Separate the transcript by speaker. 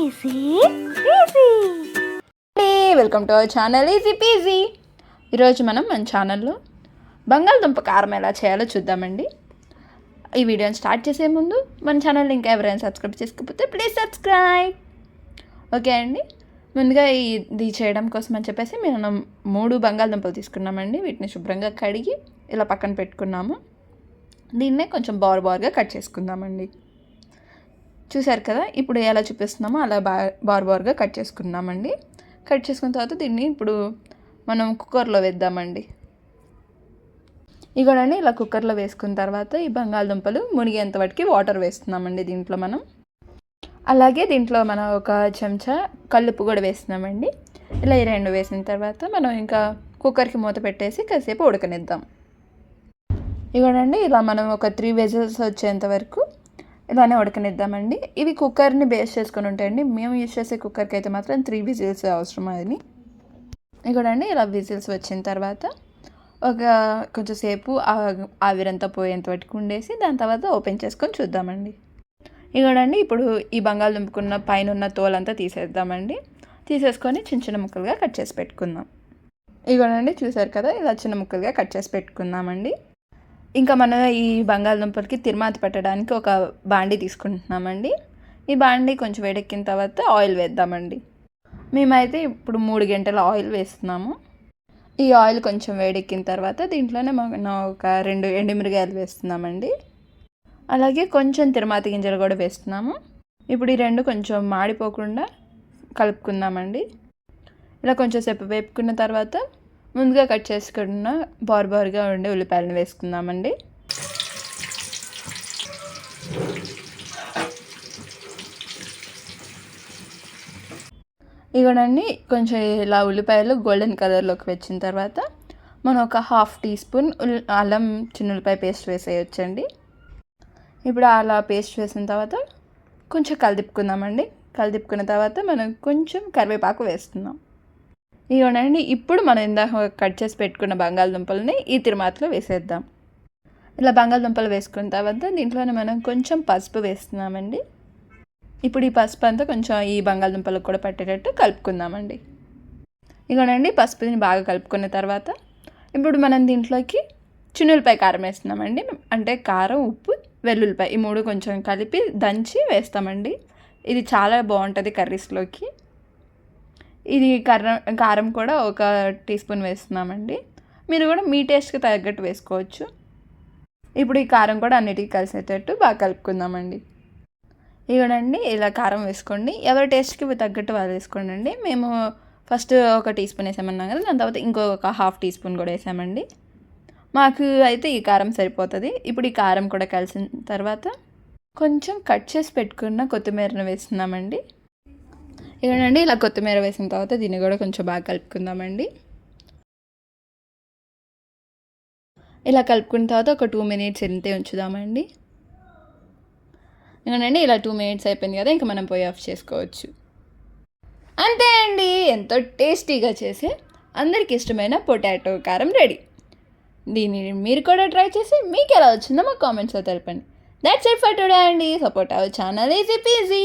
Speaker 1: Easy PG. Welcome to our channel easy PG. ఈరోజు మనం మన ఛానల్లో బంగాళదుంప కారం ఎలా చేయాలో చూద్దామండి. ఈ వీడియోని స్టార్ట్ చేసే ముందు మన ఛానల్ ఇంకా ఎవరైనా సబ్స్క్రైబ్ చేసుకోకపోతే ప్లీజ్ సబ్స్క్రైబ్. ఓకే అండి, ముందుగా ఇది చేయడం కోసం అని చెప్పేసి మేము 3 బంగాళదుంపలు తీసుకున్నామండి. వీటిని శుభ్రంగా కడిగి ఇలా పక్కన పెట్టుకున్నాము. దీన్నే కొంచెం బారుగా కట్ చేసుకుందామండి. చూసారు కదా, ఇప్పుడు ఎలా చూపిస్తున్నామో అలా బారుగా కట్ చేసుకున్నామండి. కట్ చేసుకున్న తర్వాత దీన్ని ఇప్పుడు మనం కుక్కర్లో వేద్దామండి. ఇగోనండి, ఇలా కుక్కర్లో వేసుకున్న తర్వాత ఈ బంగాళదుంపలు మునిగేంత వాటికి వాటర్ వేస్తున్నామండి దీంట్లో మనం. అలాగే దీంట్లో మనం ఒక చెంచా కల్లుప్పు కూడా వేస్తున్నామండి. ఇలా ఈ 2 వేసిన తర్వాత మనం ఇంకా కుక్కర్కి మూత పెట్టేసి కాసేపు ఉడకనిద్దాం. ఇగోనండి, ఇలా మనం ఒక 3 విజిల్స్ వచ్చేంత వరకు ఇలానే ఉడకనిద్దామండి. ఇవి కుక్కర్ని బేస్ చేసుకొని ఉంటాయండి. మేము యూజ్ చేసే కుక్కర్కి అయితే మాత్రం 3 విజిల్స్ అవసరం. అది ఇక్కడండి ఇలా విజిల్స్ వచ్చిన తర్వాత ఒక కొంచెం సేపు ఆవిరంతా పోయేంత వరకు ఉండేసి దాని తర్వాత ఓపెన్ చేసుకొని చూద్దామండి. ఇక్కడండి ఇప్పుడు ఈ బంగాళదుంపకున్న పైన ఉన్న తోలంతా తీసేద్దామండి. తీసేసుకొని చిన్న ముక్కలుగా కట్ చేసి పెట్టుకుందాం. ఇక్కడండి చూసారు కదా, ఇలా చిన్న ముక్కలుగా కట్ చేసి పెట్టుకుందామండి. ఇంకా మనం ఈ బంగాళదుంపలకి తిరుమాత పెట్టడానికి ఒక బాండీ తీసుకుంటున్నామండి. ఈ బాండీ కొంచెం వేడెక్కిన తర్వాత ఆయిల్ వేద్దామండి. మేమైతే ఇప్పుడు 3 గంటల ఆయిల్ వేస్తున్నాము. ఈ ఆయిల్ కొంచెం వేడెక్కిన తర్వాత దీంట్లోనే మనం ఒక 2 ఎండుమిరగాయలు వేస్తున్నామండి. అలాగే కొంచెం తిరుమాత గింజలు కూడా వేస్తున్నాము. ఇప్పుడు ఈ 2 కొంచెం మాడిపోకుండా కలుపుకుందామండి. ఇలా కొంచెం సేపు వేపుకున్న తర్వాత ముందుగా కట్ చేసుకున్న బారుగా ఉండే ఉల్లిపాయలను వేసుకుందామండి. ఇవన్నీ కొంచెం ఇలా ఉల్లిపాయలు గోల్డెన్ కలర్లోకి వచ్చిన తర్వాత మనం ఒక 1/2 టీ స్పూన్ అల్లం చిన్నులపాయ పేస్ట్ వేసేయచ్చండి. ఇప్పుడు అలా పేస్ట్ వేసిన తర్వాత కొంచెం కలిదిప్పుకుందామండి. కలిదిప్పుకున్న తర్వాత మనం కొంచెం కరివేపాకు వేస్తున్నాం. ఇవన్నీ ఇప్పుడు మనం ఇందాక కట్ చేసి పెట్టుకున్న బంగాళదుంపలని ఈ తిరుమాతలో వేసేద్దాం. ఇలా బంగాళదుంపలు వేసుకున్న తర్వాత దీంట్లోనే మనం కొంచెం పసుపు వేస్తున్నామండి. ఇప్పుడు ఈ పసుపు అంతా కొంచెం ఈ బంగాళదుంపలకు కూడా పట్టేటట్టు కలుపుకుందామండి. ఇగోనండి, పసుపుని బాగా కలుపుకున్న తర్వాత ఇప్పుడు మనం దీంట్లోకి చిన్నులపాయ కారం వేస్తున్నామండి. అంటే కారం, ఉప్పు, వెల్లుల్లిపాయ ఈ 3 కొంచెం కలిపి దంచి వేస్తామండి. ఇది చాలా బాగుంటుంది కర్రీస్లోకి. ఇది కారం కూడా ఒక టీ స్పూన్ వేస్తున్నామండి. మీరు కూడా మీ టేస్ట్కి తగ్గట్టు వేసుకోవచ్చు. ఇప్పుడు ఈ కారం కూడా అన్నిటికీ కలిసేటట్టు బాగా కలుపుకుందామండి. ఇవన్నీ ఇలా కారం వేసుకోండి. ఎవరి టేస్ట్కి తగ్గట్టు వాళ్ళు వేసుకోండి అండి. మేము ఫస్ట్ ఒక టీ స్పూన్ వేసామన్నాం కదా, దాని తర్వాత ఇంకొక 1/2 టీ స్పూన్ కూడా వేసామండి. మాకు అయితే ఈ కారం సరిపోతుంది. ఇప్పుడు ఈ కారం కూడా కలిసిన తర్వాత కొంచెం కట్ చేసి పెట్టుకున్న కొత్తిమీరను వేస్తున్నామండి. ఇవన్నీ ఇలా కొత్తిమీర వేసిన తర్వాత దీన్ని కూడా కొంచెం బాగా కలుపుకుందామండి. ఇలా కలుపుకున్న తర్వాత ఒక 2 మినిట్స్ ఇంతే ఉంచుదామండి. ఇవన్నీ ఇలా 2 మినిట్స్ అయిపోయింది కదా, ఇంకా మనం పొయ్యి ఆఫ్ చేసుకోవచ్చు. అంతే అండి, ఎంతో టేస్టీగా చేసే అందరికి ఇష్టమైన పొటాటో కారం రెడీ. దీన్ని మీరు కూడా ట్రై చేసి మీకు ఎలా వచ్చిందో మా కామెంట్స్లో తెలపండి. దట్స్ ఇట్ ఫర్ టుడే అండి. Support our channel easy PG.